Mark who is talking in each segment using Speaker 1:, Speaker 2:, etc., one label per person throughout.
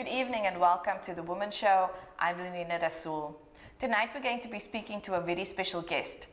Speaker 1: Good evening and welcome to the Womxn Show. I'm Lenina Rassool. Tonight we're going to be speaking to a very special guest,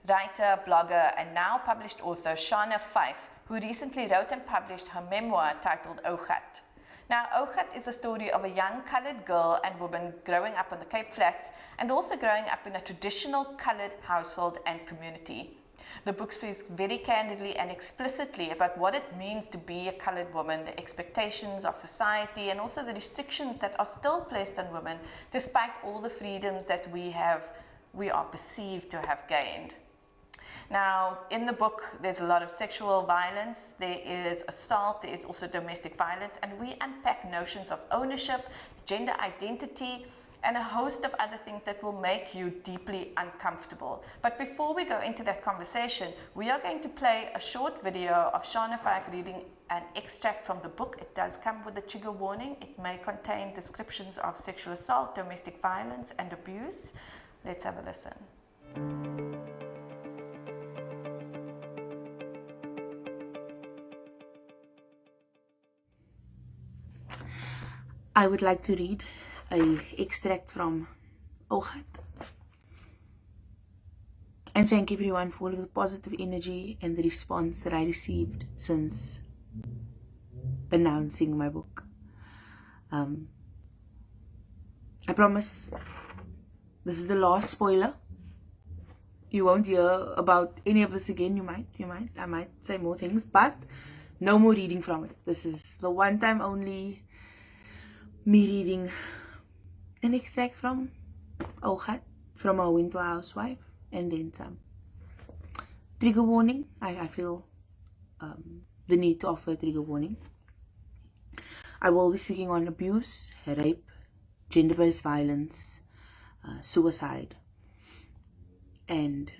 Speaker 1: writer, blogger, and now published author Shana Fife, who recently wrote and published her memoir titled Ougat. Now, Ougat is the story of a young coloured girl and woman growing up on the Cape Flats and also growing up in a traditional coloured household and community. The book speaks very candidly and explicitly about what it means to be a coloured woman, the expectations of society, and also the restrictions that are still placed on women despite all the freedoms that we are perceived to have gained. Now, in the book, there's a lot of sexual violence, there is assault, there is also domestic violence, and we unpack notions of ownership, gender identity, and a host of other things that will make you deeply uncomfortable. But before we go into that conversation, we are going to play a short video of Shana Fife reading an extract from the book. It does come with a trigger warning. It may contain descriptions of sexual assault, domestic violence, and abuse. Let's have a listen.
Speaker 2: I would like to read an extract from Ougat. And thank everyone for all of the positive energy and the response that I received since announcing my book. I promise this is the last spoiler. You won't hear about any of this again. I might say more things, but no more reading from it. This is the one time only me reading an extract from Ougat, from a winter housewife, and then some. Trigger warning. I feel the need to offer a trigger warning. I will be speaking on abuse, rape, gender-based violence, suicide, and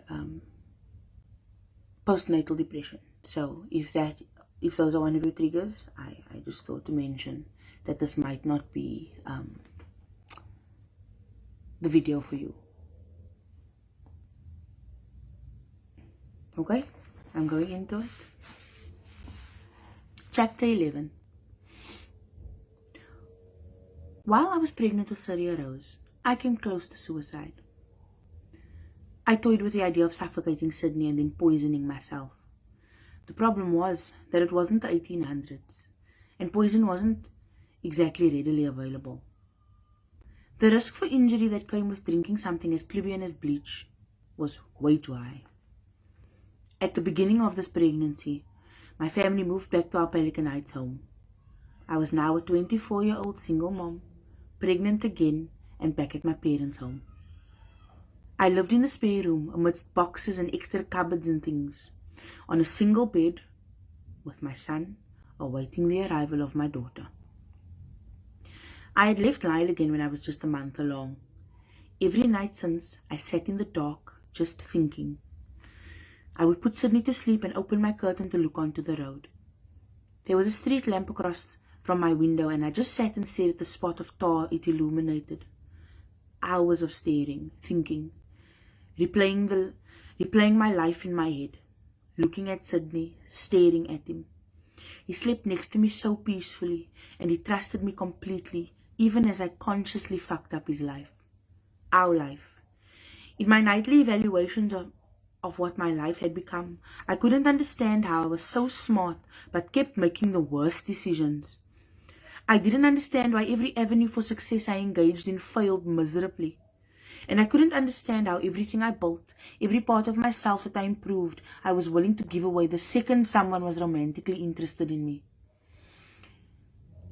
Speaker 2: postnatal depression. So if those are one of your triggers, I just thought to mention that this might not be the video for you. Okay, I'm going into it. Chapter 11. While I was pregnant with Syria Rose, I came close to suicide. I toyed with the idea of suffocating Sydney and then poisoning myself. The problem was that it wasn't the 1800s, and poison wasn't exactly readily available. The risk for injury that came with drinking something as plebeian as bleach was way too high. At the beginning of this pregnancy, my family moved back to our Pelican Heights home. I was now a 24-year-old single mom, pregnant again and back at my parents' home. I lived in the spare room amidst boxes and extra cupboards and things, on a single bed with my son, awaiting the arrival of my daughter. I had left Lyle again when I was just a month along. Every night since, I sat in the dark, just thinking. I would put Sydney to sleep and open my curtain to look onto the road. There was a street lamp across from my window, and I just sat and stared at the spot of tar it illuminated. Hours of staring, thinking, replaying my life in my head, looking at Sydney, staring at him. He slept next to me so peacefully, and he trusted me completely, even as I consciously fucked up his life. Our life. In my nightly evaluations of what my life had become, I couldn't understand how I was so smart but kept making the worst decisions. I didn't understand why every avenue for success I engaged in failed miserably. And I couldn't understand how everything I built, every part of myself that I improved, I was willing to give away the second someone was romantically interested in me.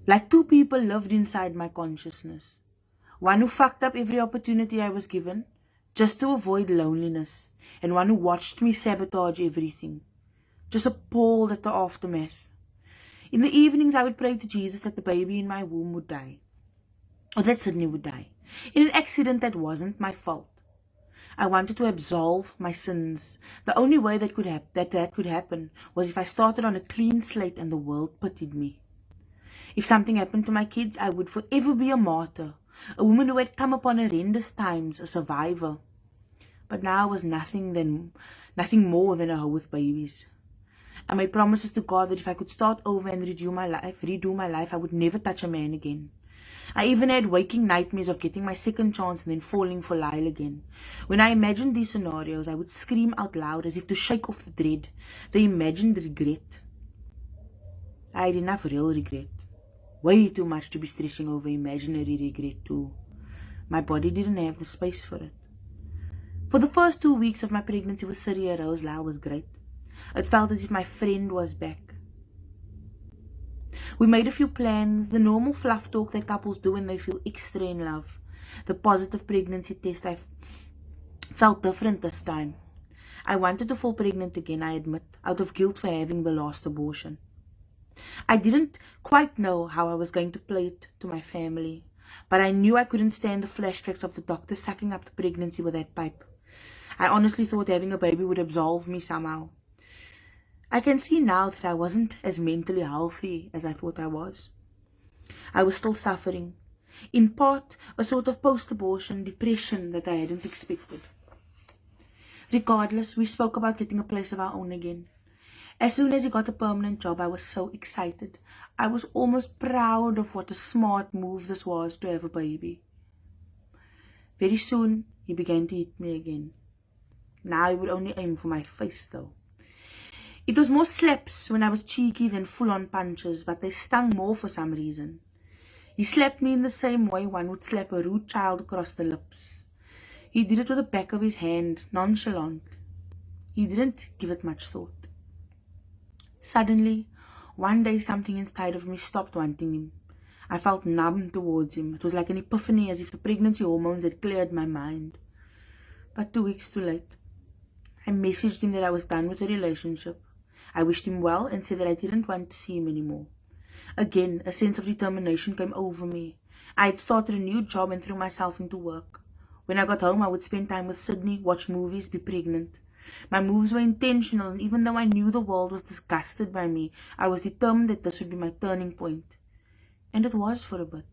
Speaker 2: Like two people lived inside my consciousness. One who fucked up every opportunity I was given, just to avoid loneliness, and one who watched me sabotage everything, just appalled at the aftermath. In the evenings I would pray to Jesus that the baby in my womb would die, or that Sydney would die, in an accident that wasn't my fault. I wanted to absolve my sins. The only way that could happen was if I started on a clean slate and the world pitied me. If something happened to my kids, I would forever be a martyr, a woman who had come upon horrendous times, a survivor. But now I was nothing more than a hoe with babies. I made promises to God that if I could start over and redo my life, I would never touch a man again. I even had waking nightmares of getting my second chance and then falling for Lyle again. When I imagined these scenarios, I would scream out loud as if to shake off the dread, the imagined regret. I had enough real regret. Way too much to be stressing over imaginary regret too. My body didn't have the space for it. For the first 2 weeks of my pregnancy with Syria Rose, Lyle was great. It felt as if my friend was back. We made a few plans, the normal fluff talk that couples do when they feel extra in love. The positive pregnancy test, I felt different this time. I wanted to fall pregnant again, I admit, out of guilt for having the last abortion. I didn't quite know how I was going to play it to my family, but I knew I couldn't stand the flashbacks of the doctor sucking up the pregnancy with that pipe. I honestly thought having a baby would absolve me somehow. I can see now that I wasn't as mentally healthy as I thought I was. I was still suffering, in part a sort of post-abortion depression that I hadn't expected. Regardless, we spoke about getting a place of our own again. As soon as he got a permanent job, I was so excited. I was almost proud of what a smart move this was to have a baby. Very soon, he began to hit me again. Now he would only aim for my face, though. It was more slaps when I was cheeky than full-on punches, but they stung more for some reason. He slapped me in the same way one would slap a rude child across the lips. He did it with the back of his hand, nonchalant. He didn't give it much thought. Suddenly, one day something inside of me stopped wanting him. I felt numb towards him. It was like an epiphany, as if the pregnancy hormones had cleared my mind. But 2 weeks too late. I messaged him that I was done with the relationship. I wished him well and said that I didn't want to see him anymore. Again, a sense of determination came over me. I had started a new job and threw myself into work. When I got home, I would spend time with Sydney, watch movies, be pregnant. My moves were intentional, and even though I knew the world was disgusted by me, I was determined that this would be my turning point. And it was for a bit.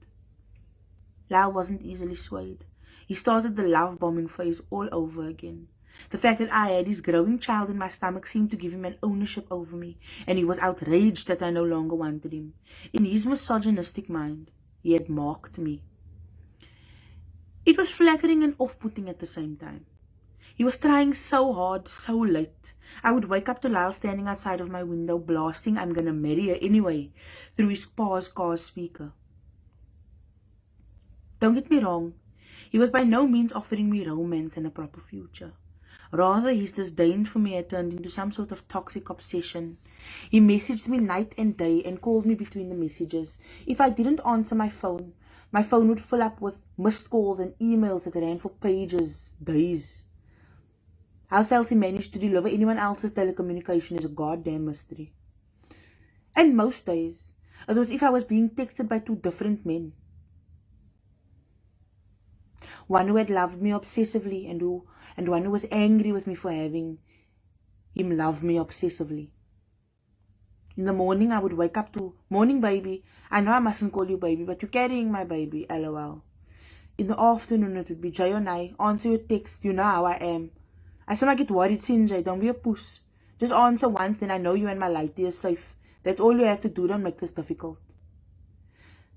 Speaker 2: Lyle wasn't easily swayed. He started the love-bombing phase all over again. The fact that I had his growing child in my stomach seemed to give him an ownership over me, and he was outraged that I no longer wanted him. In his misogynistic mind, he had marked me. It was flattering and off-putting at the same time. He was trying so hard, so late. I would wake up to Lyle standing outside of my window, blasting "I'm gonna marry her anyway" through his pa's car speaker. Don't get me wrong, he was by no means offering me romance and a proper future. Rather, his disdain for me had turned into some sort of toxic obsession. He messaged me night and day and called me between the messages. If I didn't answer my phone would fill up with missed calls and emails that ran for pages, days. How else he managed to deliver anyone else's telecommunication is a goddamn mystery. And most days, it was as if I was being texted by two different men. One who had loved me obsessively and one who was angry with me for having him love me obsessively. In the morning, I would wake up to, "Morning, baby. I know I mustn't call you baby, but you're carrying my baby, lol." In the afternoon, it would be, "Jay or Nay, answer your text. You know how I am. I still might get worried, Sinjay. Don't be a puss. Just answer once, then I know you and my lighty is safe. That's all you have to do. Don't make this difficult."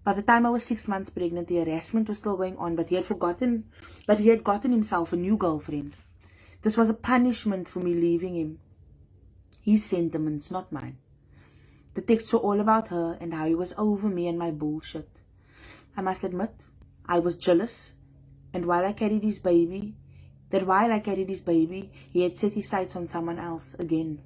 Speaker 2: By the time I was 6 months pregnant, the harassment was still going on, but he had gotten himself a new girlfriend. This was a punishment for me leaving him. His sentiments, not mine. The texts were all about her and how he was over me and my bullshit. I must admit, I was jealous, and while I carried his baby, he had set his sights on someone else again.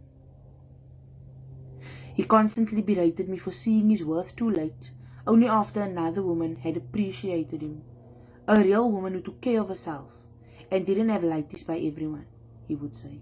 Speaker 2: He constantly berated me for seeing his worth too late, only after another woman had appreciated him. A real woman who took care of herself and didn't have lighties by everyone, he would say.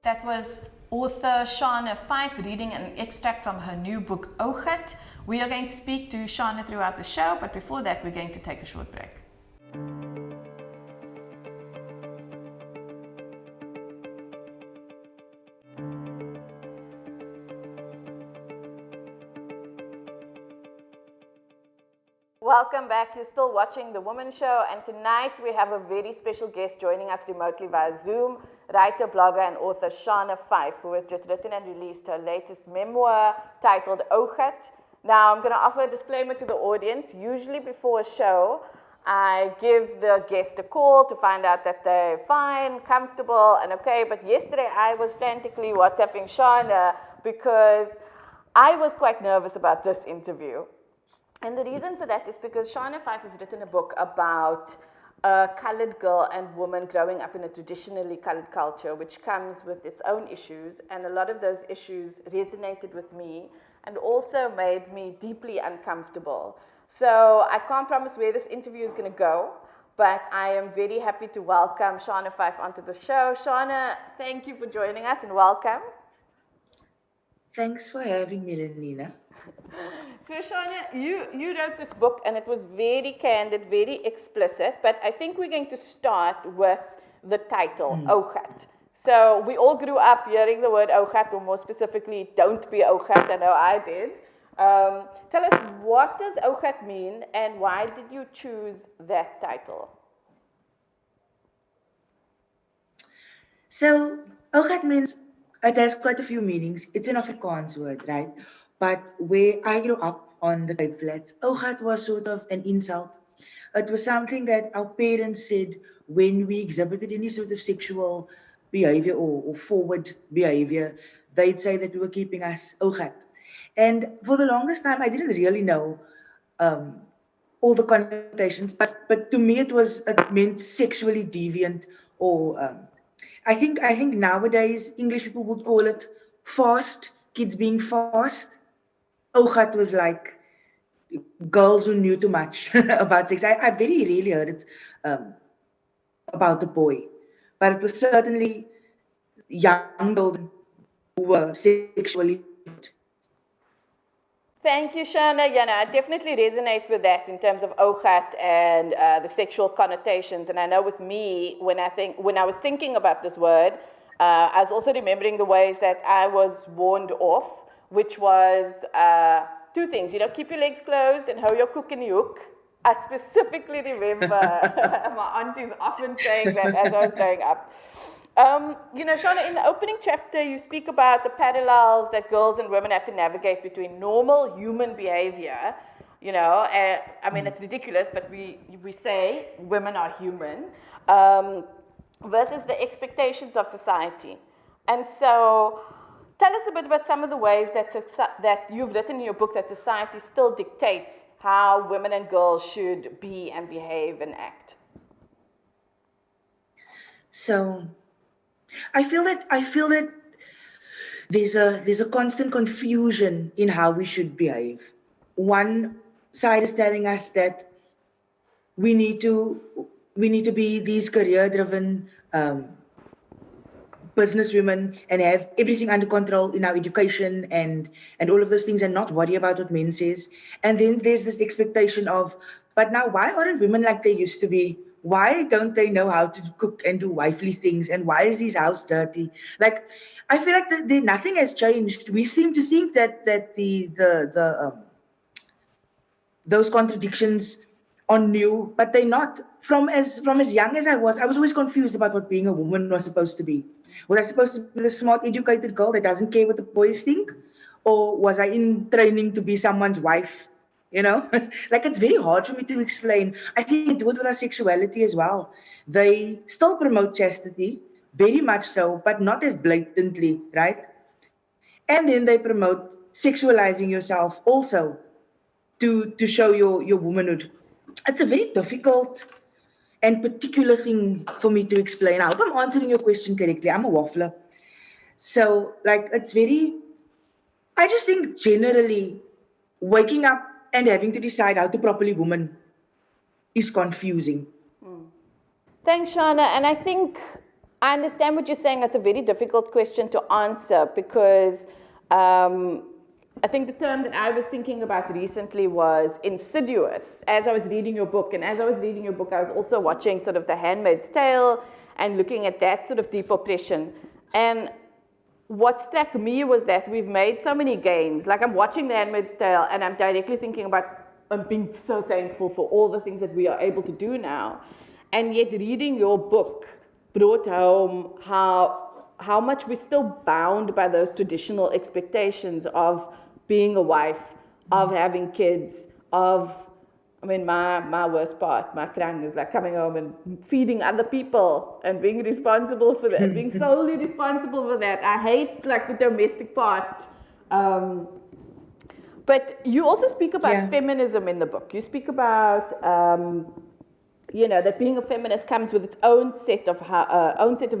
Speaker 1: That was author Shana Fife reading an extract from her new book, Ougat. We are going to speak to Shana throughout the show, but before that, we're going to take a short break. Welcome back. You're still watching The Womxn Show, and tonight we have a very special guest joining us remotely via Zoom, writer, blogger, and author Shana Fife, who has just written and released her latest memoir titled Ougat. Now, I'm going to offer a disclaimer to the audience. Usually before a show, I give the guest a call to find out that they're fine, comfortable, and okay. But yesterday I was frantically WhatsApping Shana because I was quite nervous about this interview. And the reason for that is because Shana Fife has written a book about a colored girl and woman growing up in a traditionally colored culture, which comes with its own issues. And a lot of those issues resonated with me and also made me deeply uncomfortable. So I can't promise where this interview is going to go, but I am very happy to welcome Shana Fife onto the show. Shana, thank you for joining us and welcome.
Speaker 2: Thanks for having me, Lenina.
Speaker 1: So Shana, you wrote this book and it was very candid, very explicit, but I think we're going to start with the title, Ougat. So we all grew up hearing the word Ougat, or more specifically, don't be Ougat. I know I did. Tell us, what does Ougat mean and why did you choose that title?
Speaker 2: So, Ougat means, it has quite a few meanings. It's an Afrikaans word, right? But where I grew up on the Cape Flats, Ougat was sort of an insult. It was something that our parents said when we exhibited any sort of sexual behavior or forward behavior. They'd say that we were keeping us Ougat. And for the longest time, I didn't really know all the connotations, but to me it meant sexually deviant, or I think nowadays English people would call it fast, kids being fast. Ougat was like girls who knew too much about sex. I very rarely heard it about the boy, but it was certainly young children who were sexually.
Speaker 1: Thank you, Shana. I definitely resonate with that in terms of Ougat and the sexual connotations. And I know with me, when I was thinking about this word, I was also remembering the ways that I was warned off, which was two things. Keep your legs closed and hold your cook in the hook. I specifically remember my aunties often saying that as I was growing up. Shana, in the opening chapter, you speak about the parallels that girls and women have to navigate between normal human behavior. It's ridiculous, but we say women are human, versus the expectations of society. And so, tell us a bit about some of the ways that you've written in your book that society still dictates how women and girls should be and behave and act.
Speaker 2: So, I feel that there's a constant confusion in how we should behave. One side is telling us that we need to be these career-driven businesswomen and have everything under control in our education and all of those things and not worry about what men says. And then there's this expectation of, but now why aren't women like they used to be? Why don't they know how to cook and do wifely things? And why is his house dirty? Like, I feel like nothing has changed. We seem to think that those contradictions are new, but they're not. From as young as I was always confused about what being a woman was supposed to be. Was I supposed to be the smart, educated girl that doesn't care what the boys think? Or was I in training to be someone's wife? Like, it's very hard for me to explain. I think they do it with our sexuality as well. They still promote chastity, very much so, but not as blatantly, right? And then they promote sexualizing yourself also to show your womanhood. It's a very difficult and particular thing for me to explain. I hope I'm answering your question correctly. I'm a waffler. So, like, I just think generally waking up and having to decide how to properly woman is confusing.
Speaker 1: Thanks, Shana. And I think I understand what you're saying. It's a very difficult question to answer because I think the term that I was thinking about recently was insidious as I was reading your book. And as I was reading your book, I was also watching sort of The Handmaid's Tale and looking at that sort of deep oppression. And what struck me was that we've made so many gains. Like, I'm watching The Handmaid's Tale and I'm directly thinking about I'm being so thankful for all the things that we are able to do now. And yet reading your book brought home how much we're still bound by those traditional expectations of being a wife, of having kids, my worst part, my krang is like coming home and feeding other people and being responsible for that, being solely responsible for that. I hate like the domestic part. But you also speak about feminism in the book. You speak about, that being a feminist comes with its own set of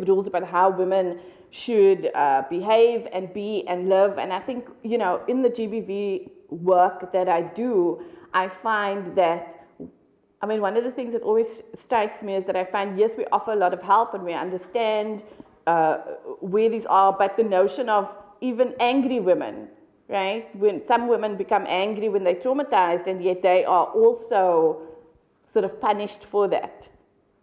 Speaker 1: rules about how women should behave and be and live. And I think, in the GBV work that I do, I find that, one of the things that always strikes me is that I find, yes, we offer a lot of help and we understand where these are, but the notion of even angry women, right? When some women become angry when they're traumatized, and yet they are also sort of punished for that.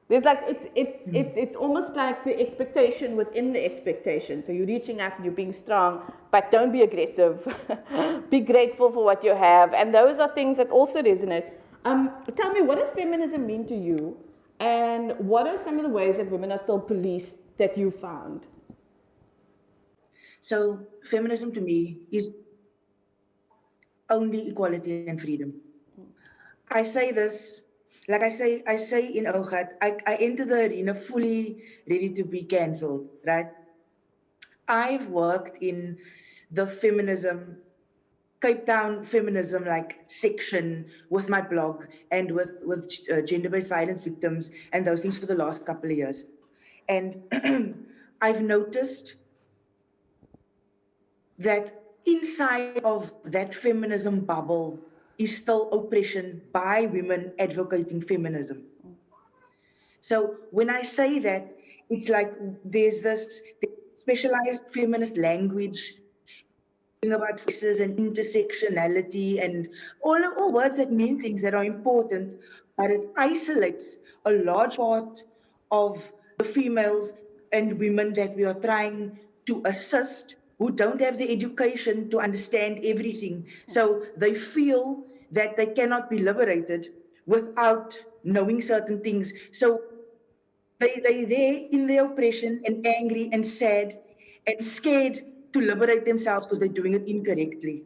Speaker 1: There's like, it's almost like the expectation within the expectation. So you're reaching out and you're being strong, but don't be aggressive. Be grateful for what you have. And those are things that also resonate. Tell me, what does feminism mean to you? And what are some of the ways that women are still policed that you found?
Speaker 2: So feminism to me is only equality and freedom. I say this, like I say in Ougat, I enter the arena fully ready to be cancelled, right? I've worked in the feminism, Cape Town feminism section with my blog and with gender-based violence victims and those things for the last couple of years. And I've noticed that inside of that feminism bubble is still oppression by women advocating feminism. So when I say that, it's like there's this specialized feminist language about sexes and intersectionality and all words that mean things that are important, but it isolates a large part of the females and women that we are trying to assist who don't have the education to understand everything. So they feel that they cannot be liberated without knowing certain things. So they're there in their oppression and angry and sad and scared to liberate themselves because they're doing it incorrectly.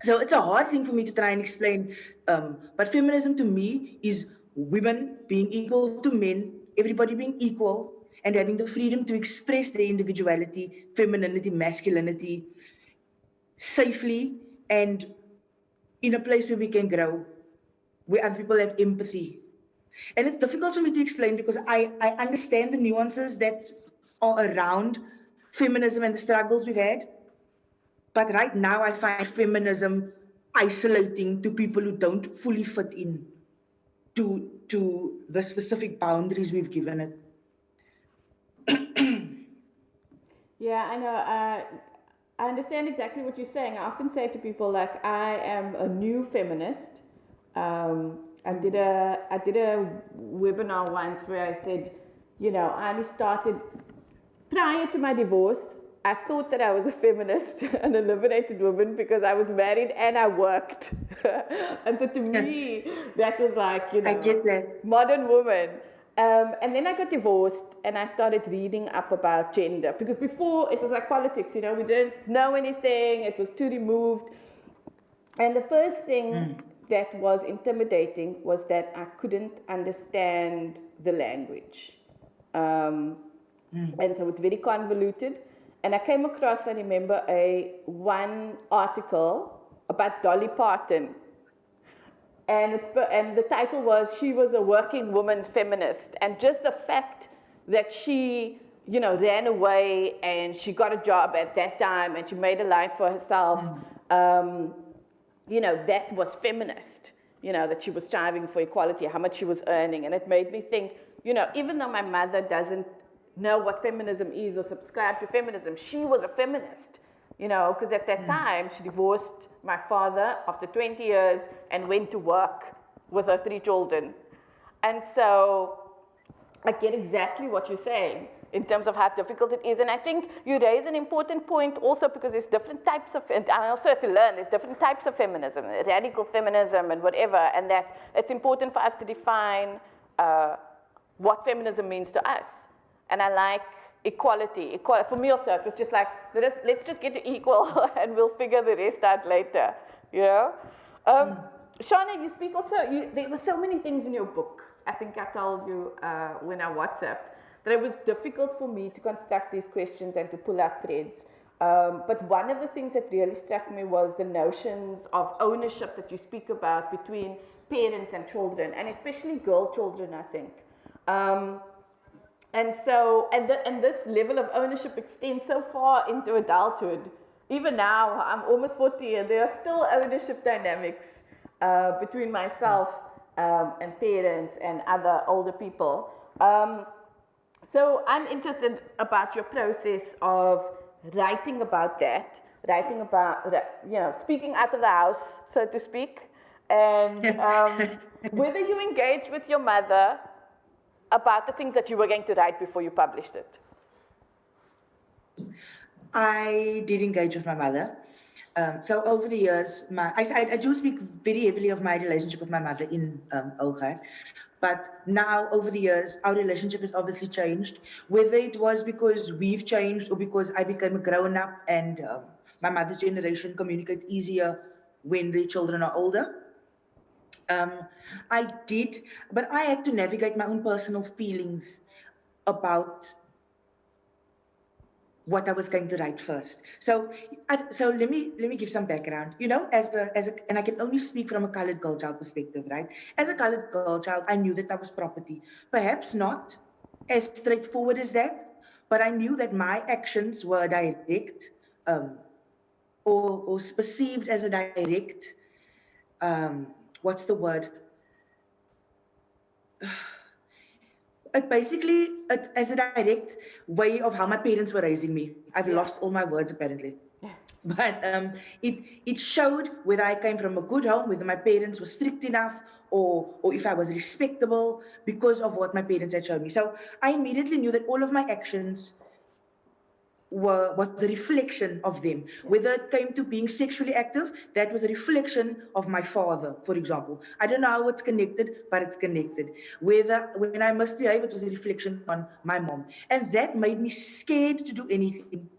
Speaker 2: So it's a hard thing for me to try and explain. But feminism to me is women being equal to men, everybody being equal, and having the freedom to express their individuality, femininity, masculinity, safely and in a place where we can grow, where other people have empathy. And it's difficult for me to explain because I understand the nuances that are around feminism and the struggles we've had. But right now I find feminism isolating to people who don't fully fit in to the specific boundaries we've given it.
Speaker 1: Yeah, I know. I understand exactly what you're saying. I often say to people, like, I am a new feminist. I did a webinar once where I said, I only started prior to my divorce. I thought that I was a feminist, an liberated woman, because I was married and I worked. And so to me, that was like,
Speaker 2: I get that.
Speaker 1: modern woman. And then I got divorced and I started reading up about gender, because before it was like politics, we didn't know anything, it was too removed. And the first thing that was intimidating was that I couldn't understand the language. And so it's very convoluted. And I came across, I remember, one article about Dolly Parton. And the title was, She Was a Working Woman's Feminist. And just the fact that she, ran away and she got a job at that time and she made a life for herself, that was feminist, that she was striving for equality, how much she was earning. And it made me think, even though my mother doesn't know what feminism is or subscribe to feminism, she was a feminist, because at that time she divorced my father after 20 years and went to work with her 3 children. And so I get exactly what you're saying. in terms of how difficult it is. And I think you raise an important point also because there's different types of, and I also had to learn, there's different types of feminism, radical feminism and whatever, and that it's important for us to define what feminism means to us. And I like equality. For me also, it was just like, let's just get to equal and we'll figure the rest out later, you know? Shana, you speak also, there were so many things in your book. I think I told you when I WhatsApped that it was difficult for me to construct these questions and to pull out threads. But one of the things that really struck me was the notions of ownership that you speak about between parents and children, and especially girl children, I think. And this level of ownership extends so far into adulthood. Even now, I'm almost 40, and there are still ownership dynamics between myself and parents and other older people. So I'm interested about your process of writing about that, speaking out of the house, so to speak, and whether you engage with your mother about the things that you were going to write before you published it.
Speaker 3: I did engage with my mother. So over the years, I do speak very heavily of my relationship with my mother in Ougat. But now, over the years, our relationship has obviously changed. Whether it was because we've changed or because I became a grown-up and my mother's generation communicates easier when the children are older. I did, but I had to navigate my own personal feelings about what I was going to write first. So let me give some background. You know, and I can only speak from a colored girl child perspective, right? As a colored girl child, I knew that I was property. Perhaps not as straightforward as that, but I knew that my actions were direct, or perceived as a direct. What's the word? As a direct way of how my parents were raising me. I've lost all my words apparently. But it showed whether I came from a good home, whether my parents were strict enough, or if I was respectable because of what my parents had shown me. So I immediately knew that all of my actions was a reflection of them. Whether it came to being sexually active, that was a reflection of my father, for example. I don't know how it's connected, but it's connected. Whether when I misbehaved, it was a reflection on my mom. And that made me scared to do anything.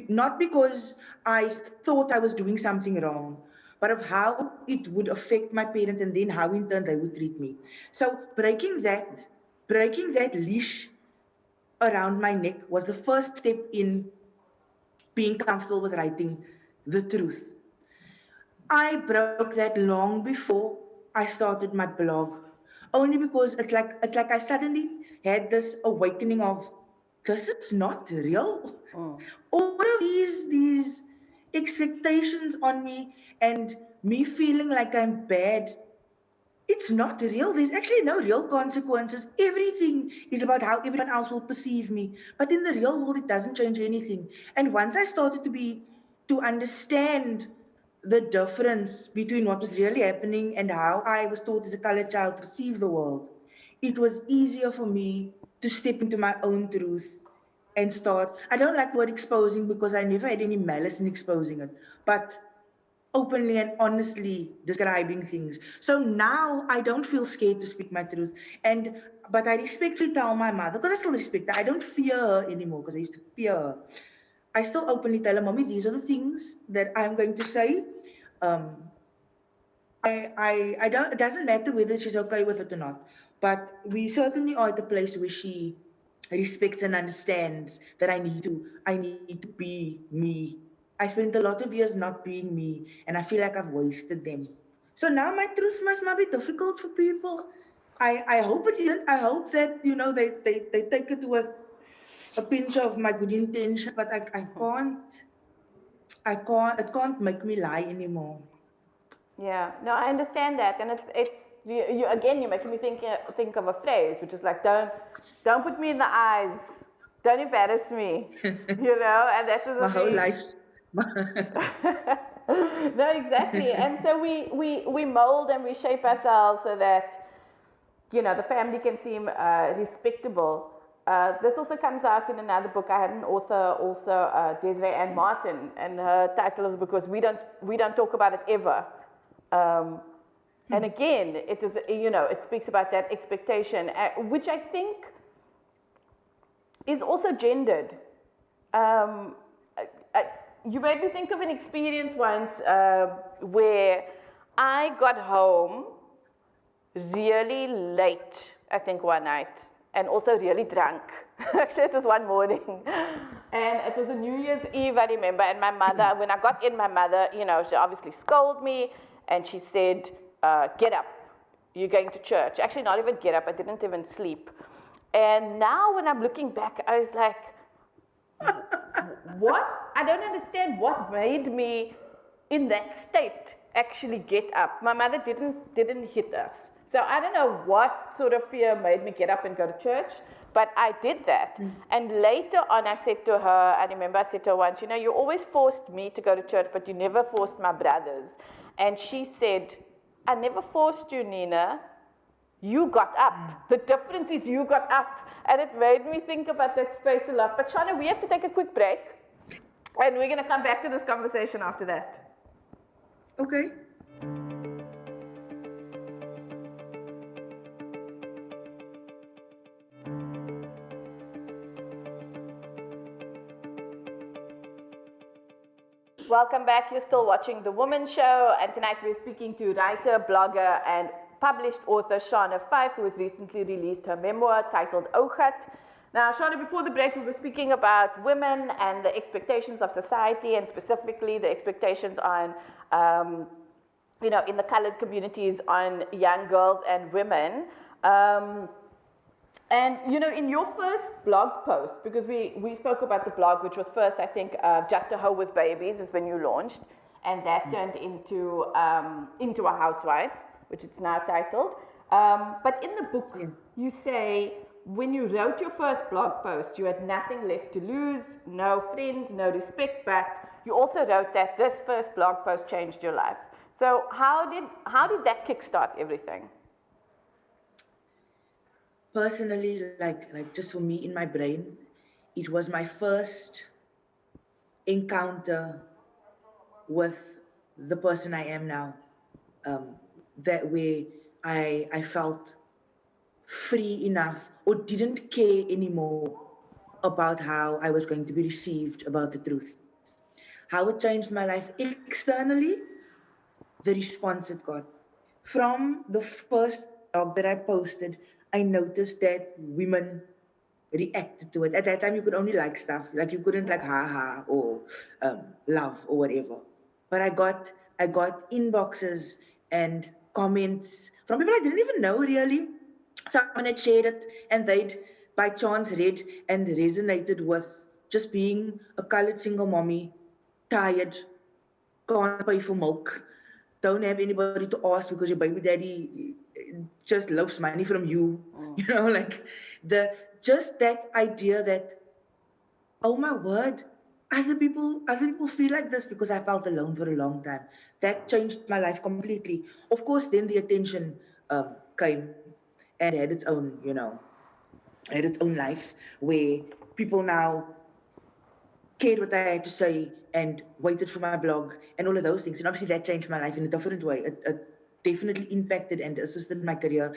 Speaker 3: Not because I thought I was doing something wrong, but of how it would affect my parents and then how in turn they would treat me. So breaking that leash around my neck was the first step in being comfortable with writing the truth. I broke that long before I started my blog, only because it's like I suddenly had this awakening of, this is not real. All of these expectations on me and me feeling like I'm bad, it's not real. There's actually no real consequences. Everything is about how everyone else will perceive me. But in the real world, it doesn't change anything. And once I started to understand the difference between what was really happening and how I was taught as a colored child to perceive the world, it was easier for me to step into my own truth and start. I don't like the word exposing because I never had any malice in exposing it. But openly and honestly describing things. So now I don't feel scared to speak my truth. But I respectfully tell my mother, because I still respect her. I don't fear her anymore because I used to fear her. I still openly tell her, Mommy, these are the things that I'm going to say. I don't, it doesn't matter whether she's okay with it or not. But we certainly are at the place where she respects and understands that I need to be me. I spent a lot of years not being me, and I feel like I've wasted them. So now my truth must be difficult for people. I hope it isn't. I hope that, they take it with a pinch of my good intention, but it can't make me lie anymore.
Speaker 1: Yeah, no, I understand that, and you're making me think of a phrase, which is like, don't put me in the eyes, don't embarrass me, and that was
Speaker 3: my whole life.
Speaker 1: No, exactly. And so we mold and we shape ourselves so that the family can seem respectable. This also comes out in another book. I had an author also, Desiree Ann Martin, and her title of the book was "We Don't Talk About It Ever." And again, it is, it speaks about that expectation, which I think is also gendered. You made me think of an experience once where I got home really late, I think one night, and also really drunk. Actually, it was one morning. And it was a New Year's Eve, I remember, and my mother, when I got in, my mother, she obviously scolded me, and she said, get up, you're going to church. Actually, not even get up, I didn't even sleep. And now when I'm looking back, I was like, what? I don't understand what made me in that state actually get up. My mother didn't hit us. So I don't know what sort of fear made me get up and go to church, but I did that. And later on I said to her, I remember I said to her once, you always forced me to go to church, but you never forced my brothers. And she said, I never forced you, Nina. You got up. The difference is you got up. And it made me think about that space a lot. But Shana, we have to take a quick break. And we're going to come back to this conversation after that.
Speaker 3: Okay.
Speaker 1: Welcome back. You're still watching The Womxn Show. And tonight we're speaking to writer, blogger, and published author Shana Fife, who has recently released her memoir titled Ougat. Now, Shana, before the break, we were speaking about women and the expectations of society, and specifically the expectations on, in the colored communities on young girls and women. And, in your first blog post, because we spoke about the blog, which was first, I think, Just a Hoe with Babies is when you launched, and that turned into a housewife, which it's now titled. But in the book, you say, when you wrote your first blog post, you had nothing left to lose, no friends, no respect, but you also wrote that this first blog post changed your life. So how did that kickstart everything?
Speaker 3: Personally, like just for me in my brain, it was my first encounter with the person I am now. That way I felt free enough or didn't care anymore about how I was going to be received about the truth. How it changed my life externally, the response it got. From the first blog that I posted, I noticed that women reacted to it. At that time, you could only like stuff. Like you couldn't like ha or love or whatever. But I got inboxes and comments from people I didn't even know really. Someone had shared it and they'd by chance read and resonated with just being a colored single mommy, tired, can't pay for milk, don't have anybody to ask because your baby daddy just loves money from you. Just that idea that, oh my word, other people feel like this, because I felt alone for a long time. That changed my life completely. Of course, then the attention came and had its own, had its own life, where people now cared what I had to say and waited for my blog and all of those things. And obviously that changed my life in a different way. It definitely impacted and assisted my career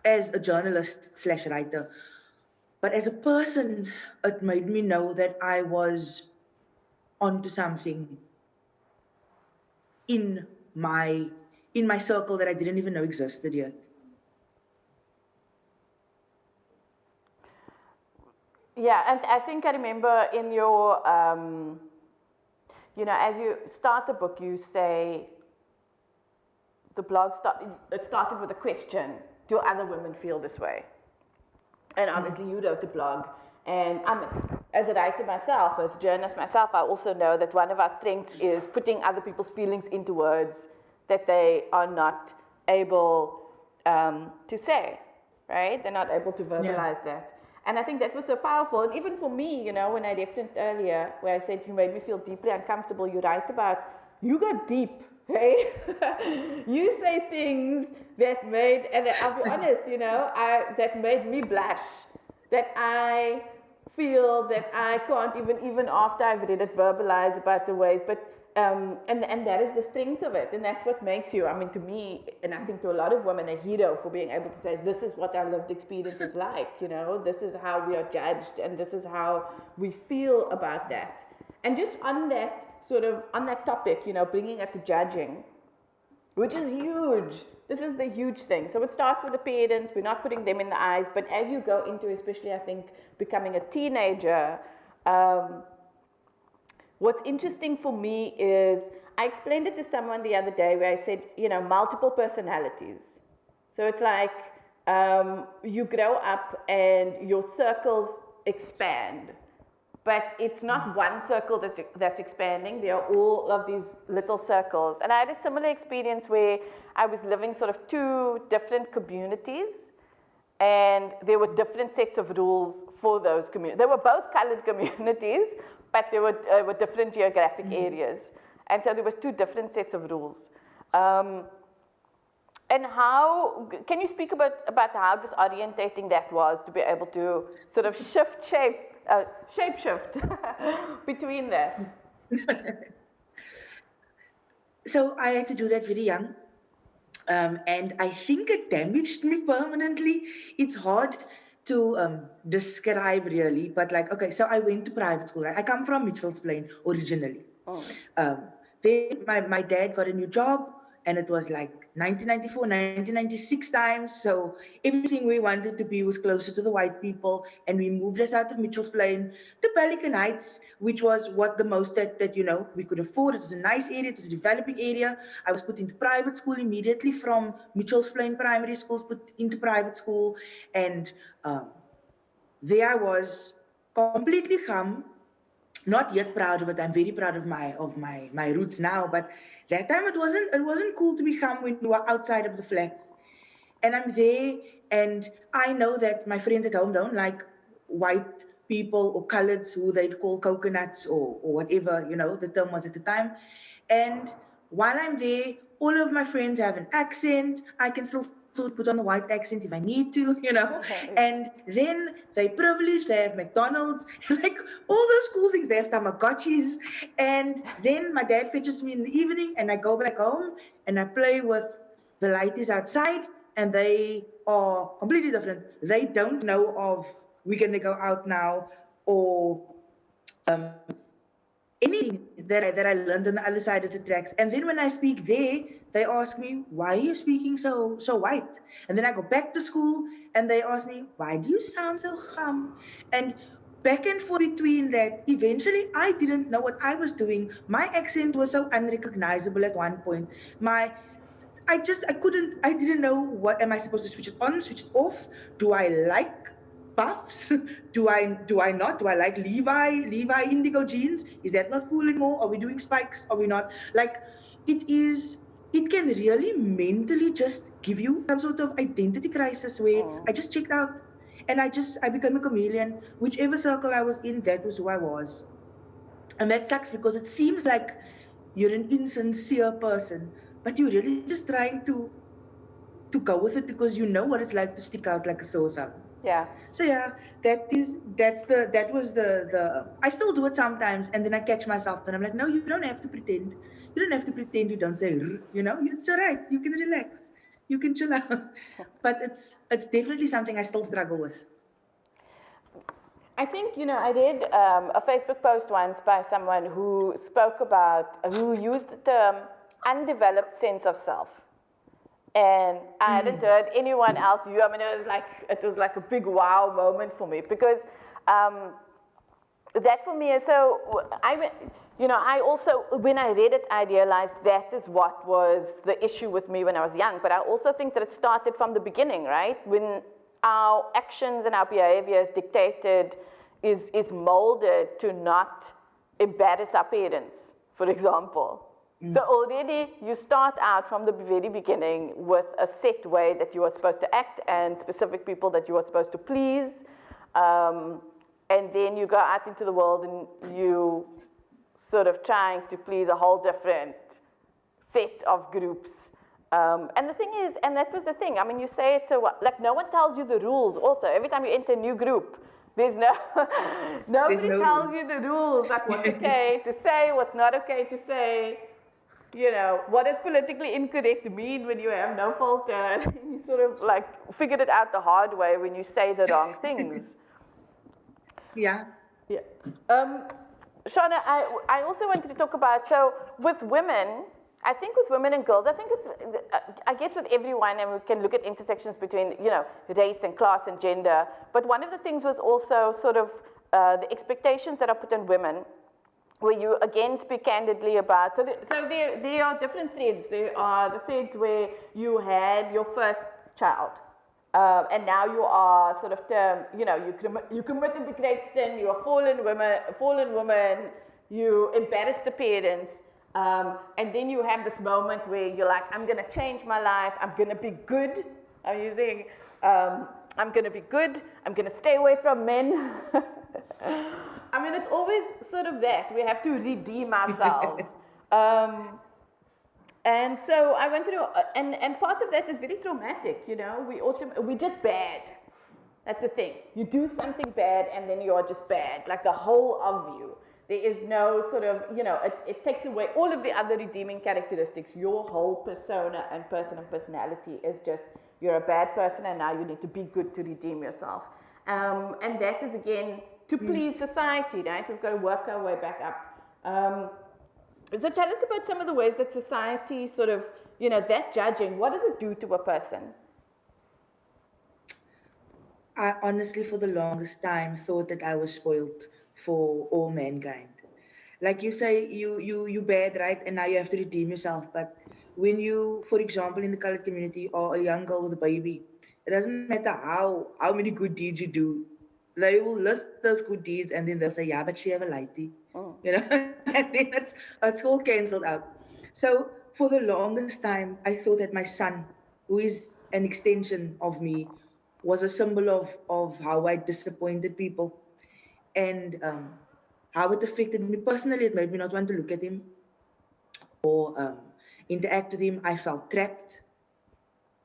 Speaker 3: as a journalist/writer. But as a person, it made me know that I was onto something in my circle that I didn't even know existed yet.
Speaker 1: Yeah, and I think I remember in your, as you start the book, you say the blog it started with a question: do other women feel this way? And obviously you wrote the blog, and as a writer myself, as a journalist myself, I also know that one of our strengths is putting other people's feelings into words that they are not able to say, right? They're not able to verbalize that. And I think that was so powerful. And even for me, when I referenced earlier, where I said you made me feel deeply uncomfortable, you write about, you got deep, hey? You say things that made, and I'll be honest, that made me blush. that I feel that I can't even after I've read it, verbalize about the ways, but and that is the strength of it, and that's what makes you, I mean, to me, and I think to a lot of women, a hero for being able to say, this is what our lived experience is like, you know, this is how we are judged, and this is how we feel about that. And just on that topic, you know, bringing it to judging, which is huge. This is the huge thing. So it starts with the parents. We're not putting them in the eyes. But as you go into, especially, I think, becoming a teenager, what's interesting for me is, I explained it to someone the other day where I said, you know, multiple personalities. So it's like you grow up and your circles expand. But it's not one circle that's expanding. There are all of these little circles. And I had a similar experience where I was living sort of two different communities, and there were different sets of rules for those communities. They were both colored communities, but they were different geographic areas. And so there was two different sets of rules. And how, can you speak about how disorientating that was to be able to sort of shape-shift between that?
Speaker 3: So I had to do that very young. And I think it damaged me permanently. It's hard to describe really, but like, okay, so I went to private school, right? I come from Mitchell's Plain originally.
Speaker 1: Oh.
Speaker 3: Then my dad got a new job, and it was like 1994, 1996 times. So everything we wanted to be was closer to the white people. And we moved us out of Mitchell's Plain to Pelican Heights, which was what the most that you know, we could afford. It was a nice area. It was a developing area. I was put into private school immediately from Mitchell's Plain Primary Schools, put into private school. And there I was, completely calm. Not yet proud of it. I'm very proud of my roots now, but that time it wasn't cool to be calm when you were outside of the flats. And I'm there, and I know that my friends at home don't like white people or coloreds who they'd call coconuts or whatever, you know, the term was at the time. And while I'm there, all of my friends have an accent. I can still put on the white accent if I need to, you know.
Speaker 1: Okay.
Speaker 3: And then they privileged, they have McDonald's, like all those cool things. They have Tamagotchis. And then my dad fetches me in the evening, and I go back home and I play with the lighties outside, and they are completely different. They don't know of we're going to go out now, or anything that I learned on the other side of the tracks. And then when I speak there, they ask me, why are you speaking so white? And then I go back to school, and they ask me, why do you sound so hum? And back and forth between that, eventually I didn't know what I was doing. My accent was so unrecognizable at one point. I didn't know, what am I supposed to switch it on, switch it off? Do I like puffs? Do I not? Do I like Levi indigo jeans? Is that not cool anymore? Are we doing spikes? Are we not? Like, it can really mentally just give you some sort of identity crisis where I just checked out, and I became a chameleon. Whichever circle I was in, that was who I was. And that sucks, because it seems like you're an insincere person, but you're really just trying to go with it because you know what it's like to stick out like a sore thumb.
Speaker 1: Yeah.
Speaker 3: So yeah, that was the I still do it sometimes, and then I catch myself and I'm like, no, you don't have to pretend. You don't have to pretend you don't say, you know, it's all right. You can relax. You can chill out. But it's definitely something I still struggle with.
Speaker 1: I think, you know, I read a Facebook post once by someone who used the term undeveloped sense of self. And I hadn't heard anyone else use. I mean, it was like a big wow moment for me, because that for me is so. I also, when I read it, I realized that is what was the issue with me when I was young. But I also think that it started from the beginning, right? When our actions and our behaviors is molded to not embarrass our parents, for example. So already you start out from the very beginning with a set way that you are supposed to act and specific people that you are supposed to please. And then you go out into the world and you sort of trying to please a whole different set of groups. And the thing is, and that was the thing, I mean, you say it so, like, no one tells you the rules also. Every time you enter a new group, There's no, nobody
Speaker 3: no
Speaker 1: tells
Speaker 3: rules.
Speaker 1: you the rules, like what's okay to say, what's not okay to say. You know, what does politically incorrect mean when you have no filter? You sort of like figured it out the hard way when you say the wrong things.
Speaker 3: Yeah.
Speaker 1: Yeah. Shana, I also wanted to talk about, so with women, I think with women and girls, I think it's, I guess with everyone, and we can look at intersections between, you know, race and class and gender, but one of the things was also sort of the expectations that are put on women, where you again speak candidly about, so there are different threads. There are the threads where you had your first child, and now you are sort of termed, you know, you committed the great sin, you are fallen woman, you embarrass the parents, and then you have this moment where you're like, I'm going to change my life, I'm going to be good, I'm going to be good, I'm going to stay away from men. I mean, it's always sort of that. We have to redeem ourselves. And so I went through, and part of that is very traumatic, you know. We're just bad. That's the thing. You do something bad and then you're just bad, like the whole of you. There is no sort of, you know, it takes away all of the other redeeming characteristics. Your whole persona and personality is just, you're a bad person and now you need to be good to redeem yourself. And that is, again, to please society, right? We've got to work our way back up. So tell us about some of the ways that society sort of, you know, that judging, what does it do to a person?
Speaker 3: I honestly, for the longest time, thought that I was spoiled for all mankind. Like you say, you bad, right? And now you have to redeem yourself. But when you, for example, in the colored community, or a young girl with a baby, it doesn't matter how many good deeds you do. They will list those good deeds and then they'll say, yeah, but she have a lighty. You know, and then it's all cancelled out. So for the longest time, I thought that my son, who is an extension of me, was a symbol of how I disappointed people and how it affected me personally. It made me not want to look at him or interact with him. I felt trapped.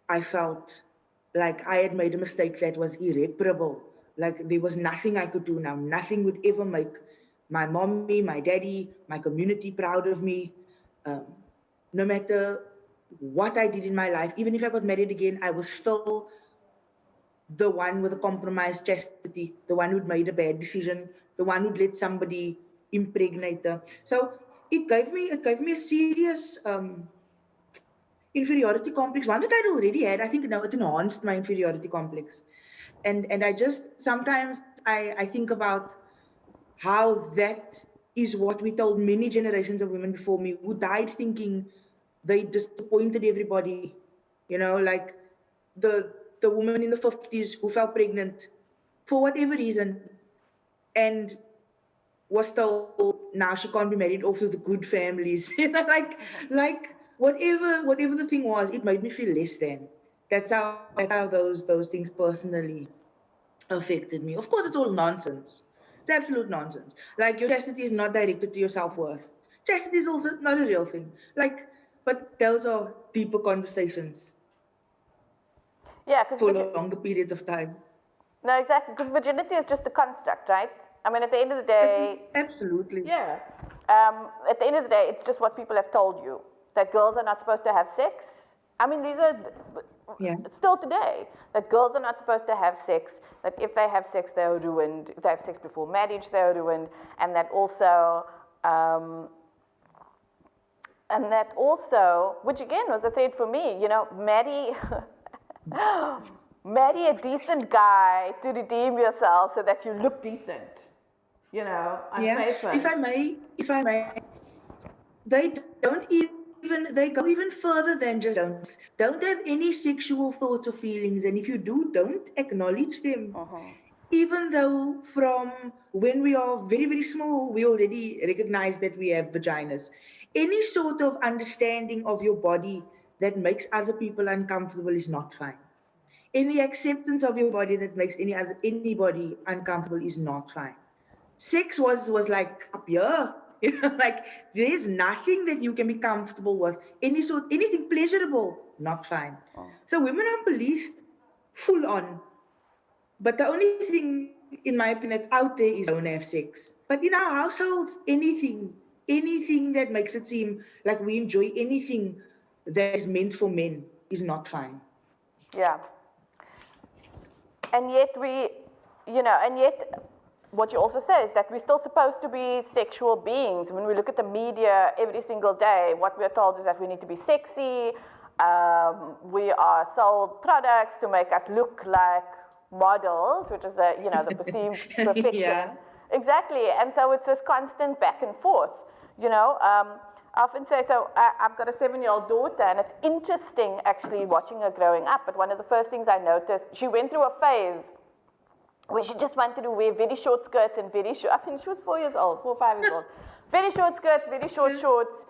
Speaker 3: I felt like I had made a mistake that was irreparable. Like there was nothing I could do now. Nothing would ever make my mommy, my daddy, my community proud of me. No matter what I did in my life, even if I got married again, I was still the one with a compromised chastity, the one who'd made a bad decision, the one who'd let somebody impregnate her. So it gave me a serious inferiority complex, one that I'd already had. I think now it enhanced my inferiority complex. And I just, sometimes I think about how that is what we told many generations of women before me who died thinking they disappointed everybody. You know, like the woman in the 50s who fell pregnant for whatever reason and was told now she can't be married off to the good families. You know, like whatever the thing was, it made me feel less than. That's how those things personally affected me. Of course, it's all nonsense. It's absolute nonsense. Like your chastity is not directed to your self-worth. Chastity is also not a real thing. Like, but those are deeper conversations.
Speaker 1: Yeah,
Speaker 3: for longer periods of time.
Speaker 1: No, exactly, because virginity is just a construct, right? I mean, at the end of the day...
Speaker 3: Absolutely.
Speaker 1: Yeah. At the end of the day, it's just what people have told you, that girls are not supposed to have sex. I mean, these are... Yeah. Still today, that girls are not supposed to have sex, that if they have sex, they're ruined. If they have sex before marriage, they're ruined. And that also... which again was a thread for me, you know, marry a decent guy to redeem yourself so that you look decent, you know, on paper.
Speaker 3: If I may, they go even further than just don't have any sexual thoughts or feelings, and if you do, don't acknowledge them. Even though from when we are very, very small, we already recognize that we have vaginas. Any sort of understanding of your body that makes other people uncomfortable is not fine. Any acceptance of your body that makes anybody uncomfortable is not fine. Sex was like up here, you know, like there's nothing that you can be comfortable with. Anything pleasurable, not fine. So women are policed full on. But the only thing in my opinion, that's out there is don't have sex. But in our households, anything that makes it seem like we enjoy anything that is meant for men is not fine.
Speaker 1: Yeah. And yet what you also say is that we're still supposed to be sexual beings. When we look at the media every single day, what we're told is that we need to be sexy. We are sold products to make us look like models, which is the perceived perfection.
Speaker 3: Yeah.
Speaker 1: Exactly. And so it's this constant back and forth. I often say, I've got a 7-year-old daughter, and it's interesting actually watching her growing up. But one of the first things I noticed, she went through a phase where she just wanted to wear very short skirts and very short, I mean, she was 4 years old, 4 or 5 years old. Very short skirts, very short shorts.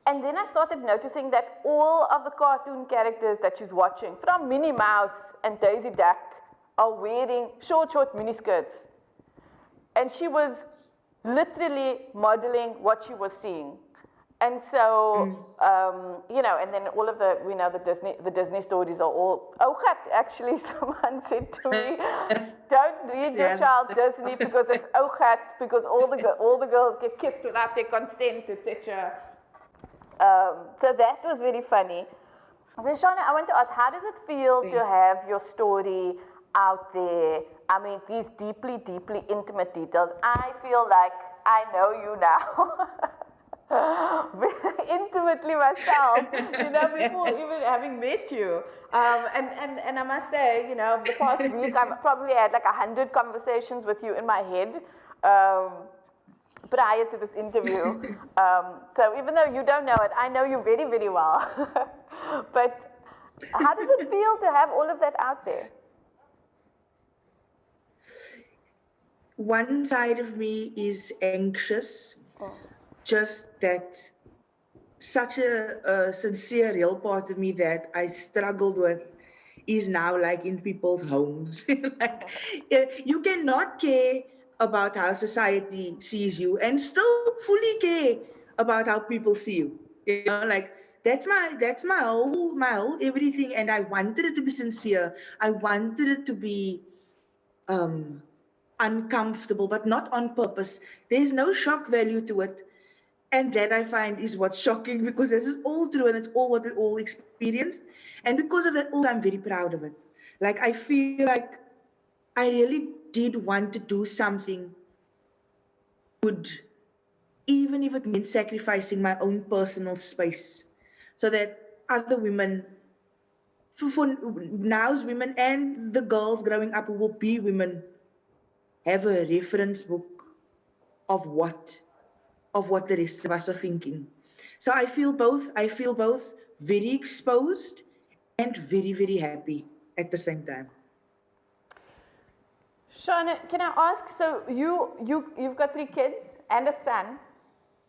Speaker 1: And then I started noticing that all of the cartoon characters that she's watching, from Minnie Mouse and Daisy Duck, are wearing short miniskirts. And she was literally modeling what she was seeing. And so, and then all of the Disney stories are all, Ougat, actually, someone said to me, don't read your child Disney because it's Ougat, because all the girls get kissed without their consent, etc. So that was very funny. So Shana, I want to ask, how does it feel to have your story out there? I mean, these deeply, deeply intimate details. I feel like I know you now. Intimately myself, before even having met you. And I must say, the past week I've probably had like 100 conversations with you in my head prior to this interview. So even though you don't know it, I know you very, very well. But how does it feel to have all of that out there?
Speaker 3: One side of me is anxious. Just that such a sincere, real part of me that I struggled with is now like in people's homes. Like, you cannot care about how society sees you and still fully care about how people see you. Like that's my whole everything. And I wanted it to be sincere. I wanted it to be uncomfortable, but not on purpose. There's no shock value to it. And that I find is what's shocking, because this is all true and it's all what we all experienced. And because of that, also, I'm very proud of it. Like, I feel like I really did want to do something good, even if it meant sacrificing my own personal space, so that other women, for now's women and the girls growing up who will be women, have a reference book of what the rest of us are thinking. So I feel both very exposed and very, very happy at the same time.
Speaker 1: Shana, can I ask, so you've got 3 kids and a son,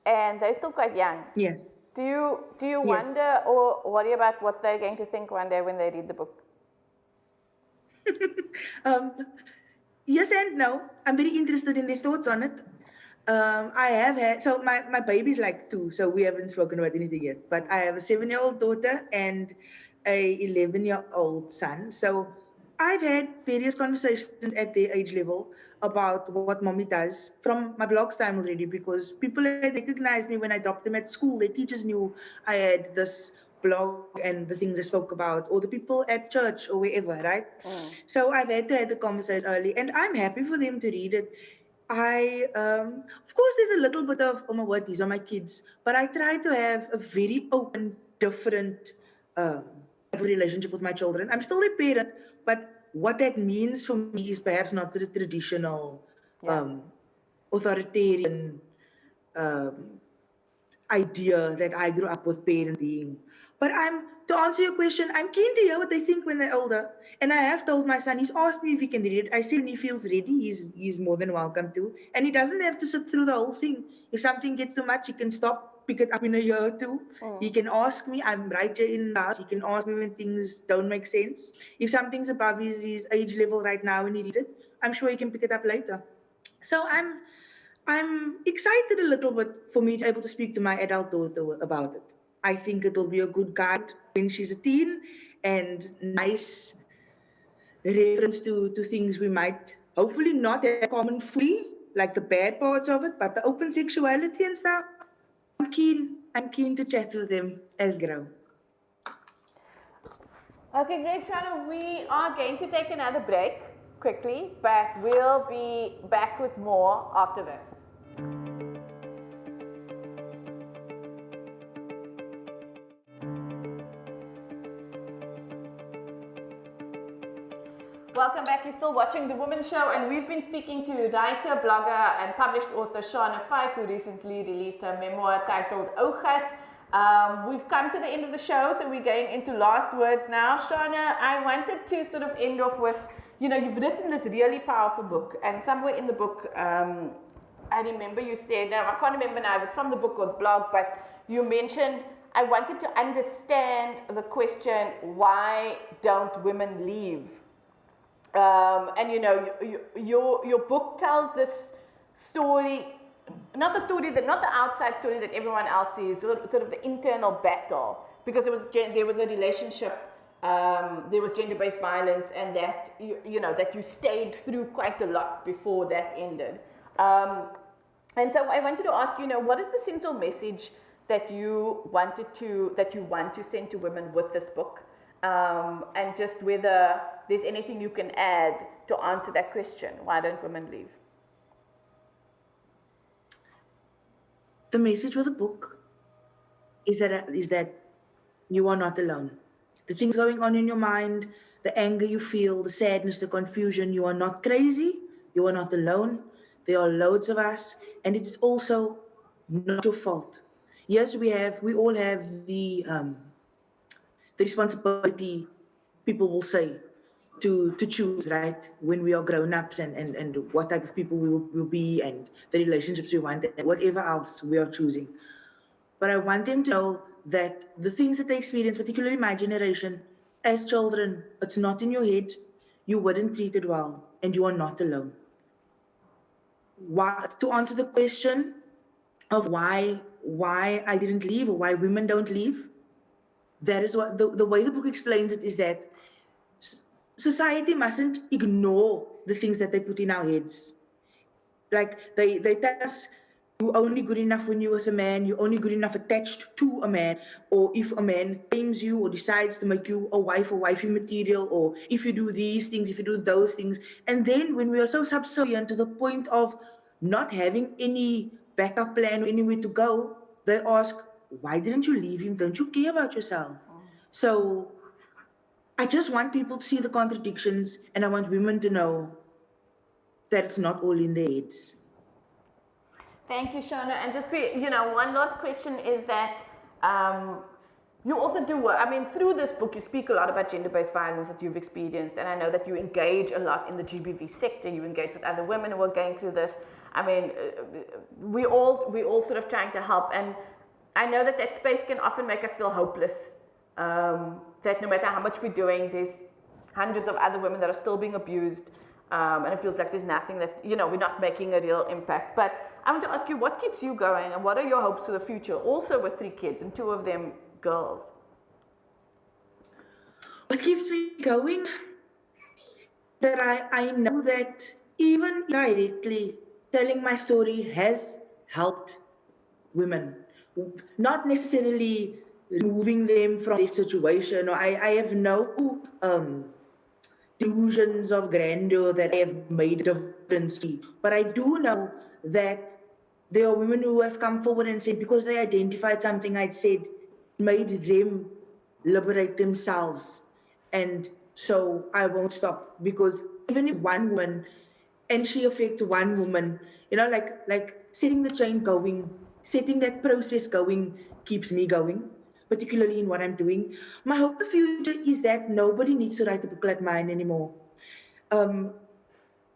Speaker 1: and they're still quite young.
Speaker 3: Yes.
Speaker 1: Do you wonder or worry about what they're going to think one day when they read the book?
Speaker 3: Yes and no. I'm very interested in their thoughts on it. I have had, so my baby's like 2, so we haven't spoken about anything yet. But I have a 7-year-old daughter and a 11-year-old son. So I've had various conversations at their age level about what mommy does from my blog's time already, because people had recognized me when I dropped them at school. Their teachers knew I had this blog and the things I spoke about, or the people at church or wherever, right? So I've had to have the conversation early, and I'm happy for them to read it. Of course, there's a little bit of, oh my word, these are my kids, but I try to have a very open, different relationship with my children. I'm still a parent, but what that means for me is perhaps not the traditional authoritarian idea that I grew up with parenting. But to answer your question, I'm keen to hear what they think when they're older. And I have told my son, he's asked me if he can read it. I said when he feels ready, he's more than welcome to. And he doesn't have to sit through the whole thing. If something gets too much, he can stop, pick it up in a year or 2. He can ask me, I'm right here in the house. He can ask me when things don't make sense. If something's above his age level right now and he reads it, I'm sure he can pick it up later. So I'm excited a little bit for me to be able to speak to my adult daughter about it. I think it'll be a good guide when she's a teen, and nice reference to things we might hopefully not have common fully, like the bad parts of it, but the open sexuality and stuff. I'm keen to chat with them as grow.
Speaker 1: Okay, great, Shana. We are going to take another break quickly, but we'll be back with more after this. Welcome back. You're still watching The Womxn Show, and we've been speaking to writer, blogger, and published author Shana Fife, who recently released her memoir titled Ougat. We've come to the end of the show, so we're going into last words now. Shana, I wanted to sort of end off with, you've written this really powerful book, and somewhere in the book, I remember you said, I can't remember now if it's from the book or the blog, but you mentioned, I wanted to understand the question, why don't women leave? And your book tells this story, not the outside story that everyone else sees, sort of the internal battle, because there was a relationship, there was gender-based violence, and that that you stayed through quite a lot before that ended. And so I wanted to ask, what is the central message that you want to send to women with this book? And just whether there's anything you can add to answer that question, why don't women leave?
Speaker 3: The message of the book is that you are not alone. The things going on in your mind, the anger you feel, the sadness, the confusion, you are not crazy, you are not alone. There are loads of us, and it is also not your fault. Yes, we all have the responsibility, people will say, to choose, right, when we are grown-ups and what type of people we will be and the relationships we want and whatever else we are choosing. But I want them to know that the things that they experience, particularly my generation, as children, it's not in your head, you weren't treated well, and you are not alone. To answer the question of why I didn't leave or why women don't leave, that is what the way the book explains it, is that society mustn't ignore the things that they put in our heads. Like they tell us, you're only good enough when you're with a man, you're only good enough attached to a man, or if a man claims you or decides to make you a wife or wifey material, or if you do these things, if you do those things. And then when we are so subservient to the point of not having any backup plan or anywhere to go, they ask, why didn't you leave him? Don't you care about yourself? So I just want people to see the contradictions, and I want women to know that it's not all in their heads.
Speaker 1: Thank you, Shana. And just one last question is that you also do, through this book, you speak a lot about gender-based violence that you've experienced, and I know that you engage a lot in the GBV sector. You engage with other women who are going through this. We all sort of trying to help, and I know that space can often make us feel hopeless. That no matter how much we're doing, there's hundreds of other women that are still being abused, and it feels like there's nothing that, we're not making a real impact. But I want to ask you, what keeps you going, and what are your hopes for the future, also with 3 kids, and 2 of them girls?
Speaker 3: What keeps me going? That I know that even indirectly telling my story has helped women. Not necessarily removing them from their situation, or I have no delusions of grandeur that I have made a difference to. But I do know that there are women who have come forward and said, because they identified something I'd said, made them liberate themselves. And so I won't stop, because even if one woman, and she affects one woman, like setting the chain going, setting that process going keeps me going, particularly in what I'm doing. My hope for the future is that nobody needs to write a book like mine anymore.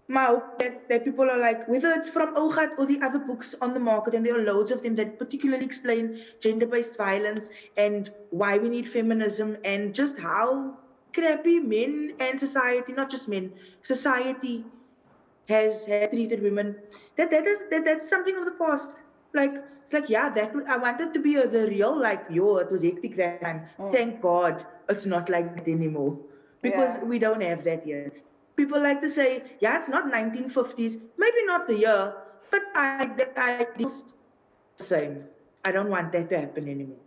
Speaker 3: My hope that people are like, whether it's from Ougat or the other books on the market, and there are loads of them that particularly explain gender-based violence and why we need feminism, and just how crappy men and society, not just men, society has treated women. That's something of the past. It's like, yeah, I wanted to be the real, it was hectic that time. Thank God it's not like that anymore. because
Speaker 1: Yeah.
Speaker 3: we don't have that here. People like to say, yeah, it's not 1950s, maybe not the year, but I the same. I don't want that to happen anymore.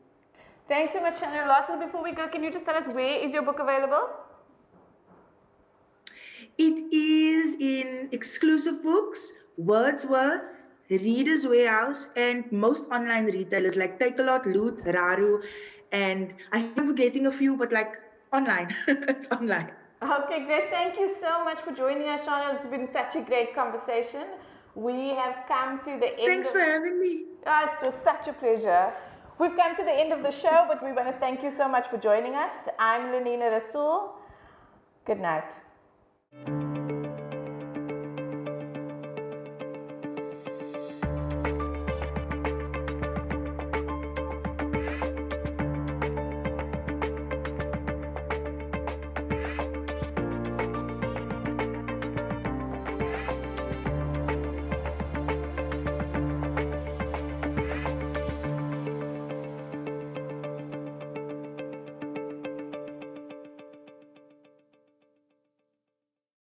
Speaker 1: Thanks so much, Shana. Lastly, before we go, can you just tell us where is your book available?
Speaker 3: It is in exclusive books, Wordsworth, Reader's Warehouse, and most online retailers like Takealot, Loot, Raru, and I'm forgetting a few, but like online. It's online.
Speaker 1: Okay, great. Thank you so much for joining us, Shana. It's been such a great conversation. We have come to the end.
Speaker 3: Thanks for having me.
Speaker 1: It was such a pleasure. We've come to the end of the show, but we want to thank you so much for joining us. I'm Lenina Rassool. Good night.